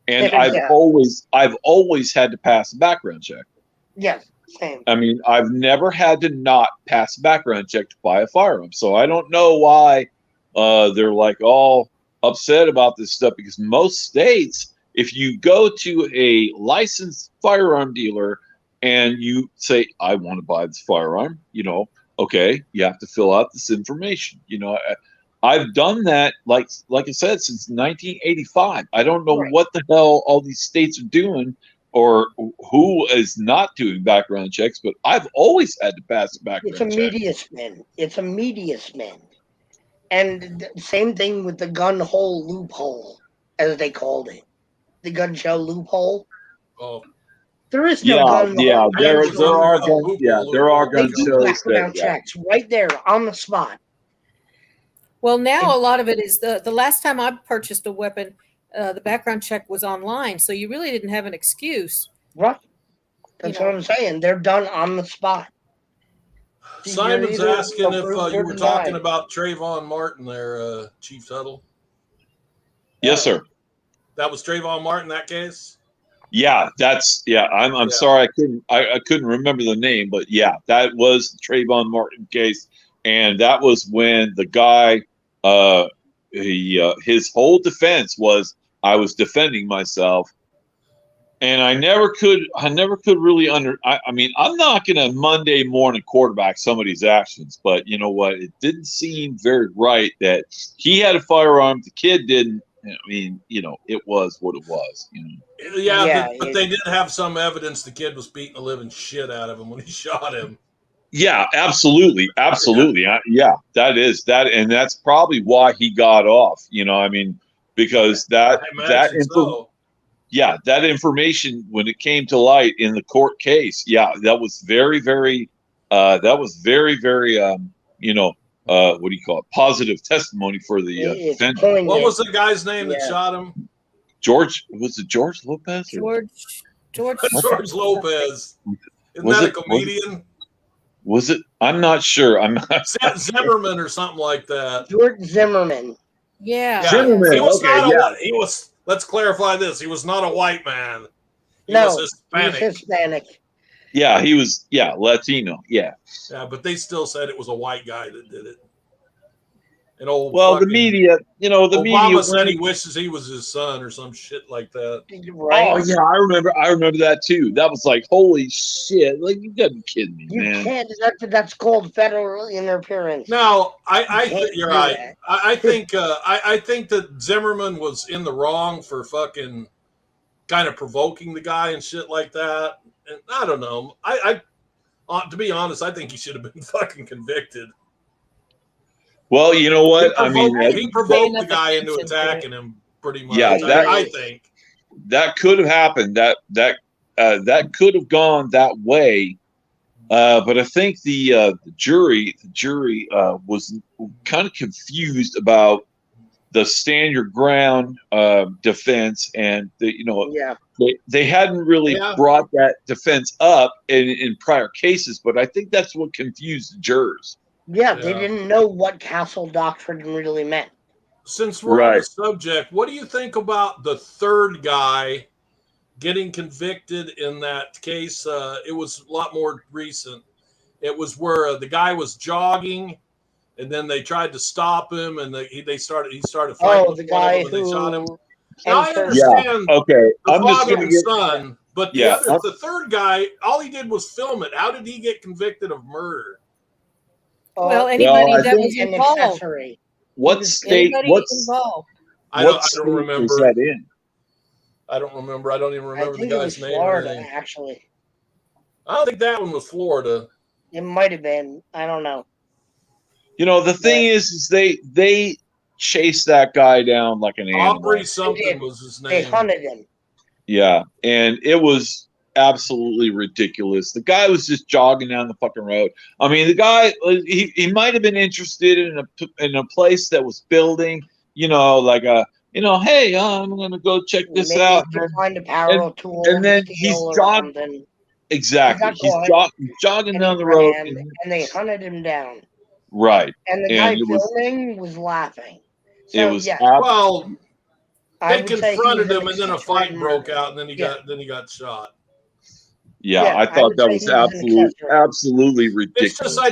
Speaker 11: and I've always had to pass a background check.
Speaker 10: Yes, same.
Speaker 11: I mean, I've never had to not pass a background check to buy a firearm, so I don't know why they're like all upset about this stuff. Because most states, if you go to a licensed firearm dealer and you say, "I want to buy this firearm," okay, you have to fill out this information. I've done that, like I said, since 1985. I don't know what the hell all these states are doing or who is not doing background checks, but I've always had to pass a background check.
Speaker 10: It's a media spin. And same thing with the gun hole loophole, as they called it. The gun show loophole.
Speaker 9: Oh.
Speaker 10: There is no gun.
Speaker 11: Yeah, there are gun. Yeah, there are gun shows.
Speaker 10: Background checks right there on the spot.
Speaker 1: Well, now a lot of it is the last time I purchased a weapon, the background check was online, so you really didn't have an excuse.
Speaker 10: Right. That's what I'm saying. They're done on the spot.
Speaker 9: Simon's asking if you were talking about Trayvon Martin there, Chief Tuttle.
Speaker 11: Yes, sir.
Speaker 9: That was Trayvon Martin, that case?
Speaker 11: Yeah, I'm sorry, I couldn't remember the name, but yeah, that was the Trayvon Martin case, and that was when the guy, his whole defense was, I was defending myself, And I never could really I mean, I'm not going to Monday morning quarterback somebody's actions, but you know what? It didn't seem very right that he had a firearm, the kid didn't. I mean, you know, it was what it was. You know.
Speaker 9: Yeah, but they did have some evidence the kid was beating the living shit out of him when he shot him.
Speaker 11: Yeah, absolutely. Yeah, that is that, and that's probably why he got off. You know, I mean, because that information when it came to light in the court case, that was very, very, what do you call it? Positive testimony for the defendant.
Speaker 9: What was the guy's name that shot him?
Speaker 11: George Lopez?
Speaker 9: George Lopez. Isn't that a comedian?
Speaker 11: Was it? I'm not sure. I'm not.
Speaker 9: Zimmerman or something like that.
Speaker 10: George Zimmerman.
Speaker 1: Yeah.
Speaker 11: Zimmerman.
Speaker 9: He was let's clarify this. He was not a white man. He was Hispanic.
Speaker 10: He was Hispanic.
Speaker 11: Yeah, he was. Yeah, Latino. Yeah.
Speaker 9: Yeah, but they still said it was a white guy that did it. And
Speaker 11: the media,
Speaker 9: Obama said he wishes he was his son or some shit like that.
Speaker 10: Right.
Speaker 11: Oh yeah, I remember that too. That was like, holy shit! Like, you gotta be kidding me, man.
Speaker 10: You can't. That's called federal interference.
Speaker 9: No, you're right. I think that Zimmerman was in the wrong for fucking kind of provoking the guy and shit like that. And I don't know. I to be honest, I think he should have been fucking convicted.
Speaker 11: Well, you know what?
Speaker 9: He provoked the guy into attacking him pretty much.
Speaker 11: Yeah,
Speaker 9: I think
Speaker 11: that could have happened. That could have gone that way. But I think the jury was kind of confused about the stand your ground defense, and they hadn't really brought that defense up in prior cases. But I think that's what confused the jurors.
Speaker 10: Yeah, they didn't know what castle doctrine really meant.
Speaker 9: Since we're on the subject, what do you think about the third guy getting convicted in that case? It was a lot more recent. It was where the guy was jogging, and then they tried to stop him, and he started fighting.
Speaker 10: Oh, the guy who
Speaker 9: they shot him. Now I understand.
Speaker 11: Okay,
Speaker 9: the father and son, but the third guy, all he did was film it. How did he get convicted of murder?
Speaker 1: Well, anybody that was involved.
Speaker 11: What state?
Speaker 1: Involved?
Speaker 9: I don't remember.
Speaker 11: Was that in?
Speaker 9: I don't remember. I don't even remember the guy's name.
Speaker 10: Florida, actually.
Speaker 9: I don't think that one was Florida.
Speaker 10: It might have been. I don't know.
Speaker 11: You know, the thing is they chased that guy down like an animal.
Speaker 9: Aubrey something was his name.
Speaker 10: They hunted him.
Speaker 11: Yeah, and it was absolutely ridiculous. The guy was just jogging down the fucking road. I mean, the guy he might have been interested in a place that was building, like hey, I'm gonna go check this out.
Speaker 10: Find a power tool,
Speaker 11: and then he's jogging. Exactly, he's jogging down the road,
Speaker 10: and they hunted him down.
Speaker 11: Right,
Speaker 10: and the guy filming was laughing. So,
Speaker 11: it was
Speaker 9: well. They confronted him, and then a fight broke out, and then he got shot.
Speaker 11: Yeah, I thought that was absolutely ridiculous.
Speaker 9: It's just I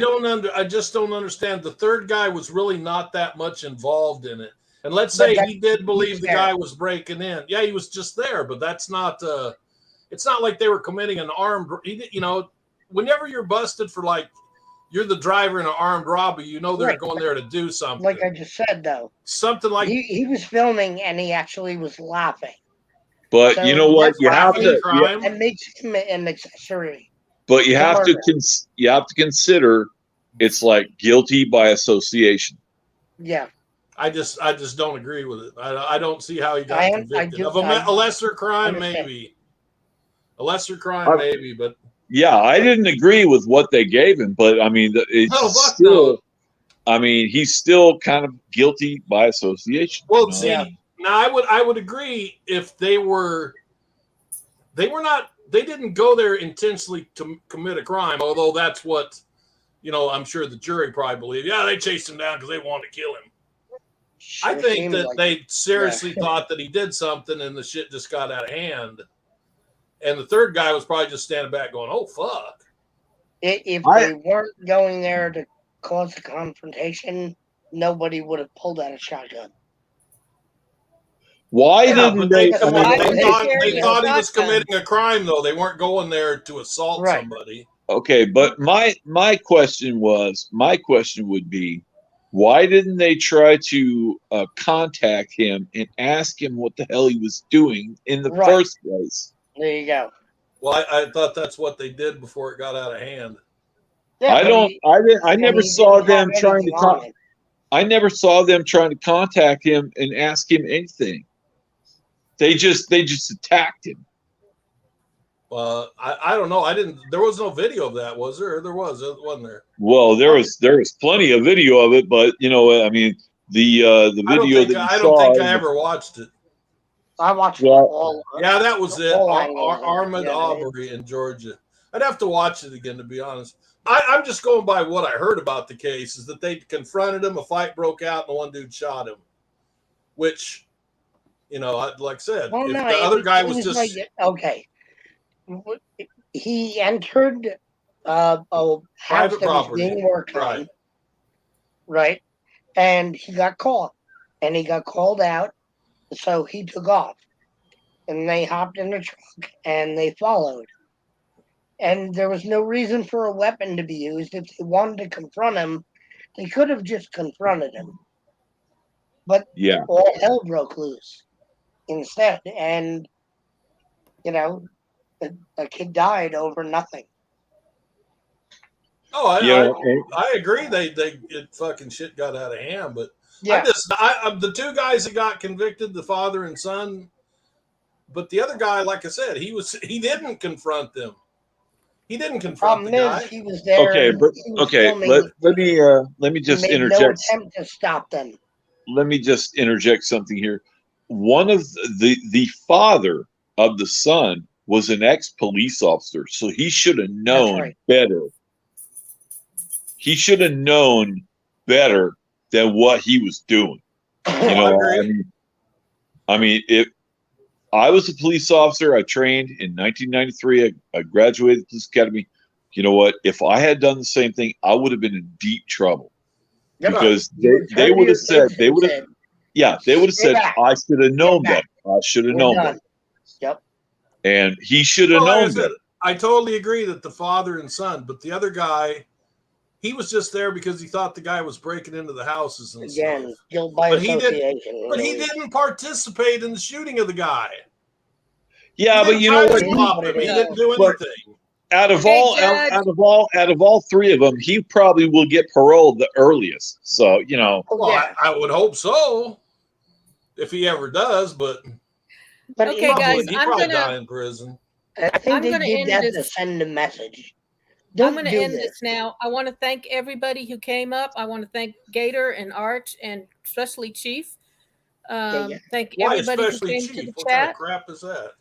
Speaker 9: just don't understand. The third guy was really not that much involved in it. And let's say he did believe the guy was breaking in. Yeah, he was just there, but that's not. It's not like they were committing an armed. Whenever you're busted for you're the driver in an armed robbery, they're going there to do something.
Speaker 10: Like I just said, though,
Speaker 9: something like
Speaker 10: he was filming and he actually was laughing.
Speaker 11: But you know what? You have to.
Speaker 10: It makes him an accessory.
Speaker 11: But you have to consider it's like guilty by association.
Speaker 10: Yeah.
Speaker 9: I just don't agree with it. I don't see how he got convicted of a lesser crime, maybe. A lesser crime, maybe, but.
Speaker 11: Yeah, I didn't agree with what they gave him, but I mean, he's still kind of guilty by association.
Speaker 9: Well, now I would agree if they didn't go there intentionally to commit a crime, although that's what, I'm sure the jury probably believed. Yeah, they chased him down because they wanted to kill him. Sure, I think that they seriously thought that he did something and the shit just got out of hand. And the third guy was probably just standing back going, oh, fuck.
Speaker 10: If they weren't going there to cause a confrontation, nobody would have pulled out a shotgun.
Speaker 11: Why
Speaker 9: Yeah,
Speaker 11: didn't
Speaker 9: but
Speaker 11: they?
Speaker 9: they,
Speaker 11: I mean,
Speaker 1: Why
Speaker 9: they
Speaker 1: would they
Speaker 9: thought
Speaker 1: carry
Speaker 9: they
Speaker 1: a
Speaker 9: thought he was
Speaker 1: shotgun?
Speaker 9: committing a crime, though. They weren't going there to assault
Speaker 10: Right.
Speaker 9: somebody.
Speaker 11: okay, but my question would be, why didn't they try to contact him and ask him what the hell he was doing in the
Speaker 10: Right.
Speaker 11: first place?
Speaker 10: There you go.
Speaker 9: Well, I thought that's what they did before it got out of hand.
Speaker 10: Yeah,
Speaker 11: I
Speaker 10: but
Speaker 11: don't.
Speaker 10: he-
Speaker 11: I
Speaker 10: and
Speaker 11: never
Speaker 10: he
Speaker 11: saw
Speaker 10: didn't have
Speaker 11: them trying
Speaker 10: anything
Speaker 11: to.
Speaker 10: on him.
Speaker 11: I never saw them trying to contact him and ask him anything. They just attacked him.
Speaker 9: I don't know. I didn't. There was no video of that, was there? Or there was, wasn't there?
Speaker 11: Well, there was plenty of video of it, but you know, I mean, the video that you
Speaker 9: I don't
Speaker 11: saw.
Speaker 9: think I ever watched it.
Speaker 10: I watched
Speaker 11: Well,
Speaker 10: all.
Speaker 9: Yeah, that was it.
Speaker 10: All angles of it,
Speaker 9: Ahmed
Speaker 10: yeah.
Speaker 9: Aubrey in Georgia. I'd have to watch it again, to be honest. I'm just going by what I heard about the case, is that they confronted him, a fight broke out, and one dude shot him. Which, you know, like I said,
Speaker 10: Well,
Speaker 9: if
Speaker 10: no,
Speaker 9: the other guy was
Speaker 10: like,
Speaker 9: just...
Speaker 10: okay. He entered a house
Speaker 9: Private
Speaker 10: that was
Speaker 9: property.
Speaker 10: being worked
Speaker 9: Right.
Speaker 10: on, right? And he got caught, and he got called out, so he took off, and they hopped in the truck and they followed. And there was no reason for a weapon to be used. If they wanted to confront him, they could have just confronted him. But
Speaker 11: Yeah.
Speaker 10: all hell broke loose instead, and you know, a kid died over nothing.
Speaker 9: Oh,
Speaker 11: Yeah.
Speaker 9: I agree. It fucking shit got out of hand, but
Speaker 10: Yeah,
Speaker 9: the two guys that got convicted, the father and son, but the other guy, like I said, he didn't confront them. He didn't confront
Speaker 10: problem
Speaker 9: the guy.
Speaker 10: is he was there.
Speaker 11: Okay,
Speaker 10: and
Speaker 11: but
Speaker 10: he was
Speaker 11: okay.
Speaker 10: filming.
Speaker 11: Let me
Speaker 10: He
Speaker 11: just
Speaker 10: made no
Speaker 11: interject.
Speaker 10: attempt to stop them.
Speaker 11: Let me just interject something here. One of the father of the son was an ex-police officer, so he should have known
Speaker 10: right.
Speaker 11: better. He should have known better than what he was doing. You know, I mean, if I was a police officer, I trained in 1993. I graduated police academy. You know what? If I had done the same thing, I would have been in deep trouble. Because they would have said, they would have said, I should have known better. I should have known better.
Speaker 10: Yep.
Speaker 11: And he should have
Speaker 9: Like I
Speaker 11: known
Speaker 9: said,
Speaker 11: better.
Speaker 9: I totally agree that the father and son, but the other guy, he was just there because he thought the guy was breaking into the houses and
Speaker 10: Again,
Speaker 9: stuff.
Speaker 10: guilt by
Speaker 9: But he
Speaker 10: association.
Speaker 9: But he didn't participate in the shooting of the guy.
Speaker 11: Yeah, but you know what?
Speaker 9: He didn't do
Speaker 11: But
Speaker 9: anything.
Speaker 11: out of
Speaker 1: Hey,
Speaker 11: all
Speaker 1: Judge.
Speaker 11: out of all three of them, he probably will get paroled the earliest. So, you know.
Speaker 10: Oh,
Speaker 9: Well,
Speaker 10: yeah.
Speaker 9: I would hope so, if he ever does. But
Speaker 10: But
Speaker 1: Okay,
Speaker 10: he
Speaker 1: guys,
Speaker 9: he
Speaker 1: I'm
Speaker 9: probably
Speaker 1: gonna-
Speaker 9: die in prison.
Speaker 10: I think
Speaker 1: I'm
Speaker 10: they
Speaker 1: gonna
Speaker 10: did
Speaker 1: end
Speaker 10: that to
Speaker 1: this-
Speaker 10: send a message.
Speaker 1: I'm
Speaker 10: Don't
Speaker 1: going to
Speaker 10: do
Speaker 1: end this now. I want to thank everybody who came up. I want to thank Gator and Arch and especially Chief.
Speaker 10: Yeah.
Speaker 1: Thank
Speaker 9: Why
Speaker 1: everybody who
Speaker 9: especially
Speaker 1: came to
Speaker 9: Chief?
Speaker 1: the
Speaker 9: What kind of
Speaker 1: chat.
Speaker 9: crap is that?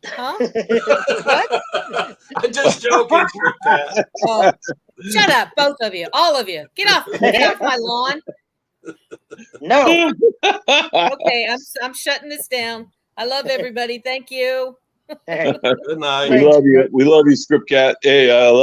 Speaker 1: Huh? What?
Speaker 9: I'm just joking, Pat.
Speaker 1: Oh, shut up, both of you, all of you. Get off my lawn.
Speaker 10: No.
Speaker 1: Okay, I'm shutting this down. I love everybody. Thank you.
Speaker 10: Hey.
Speaker 9: Good night.
Speaker 11: We love you. We love you, Script Cat. Hey, I love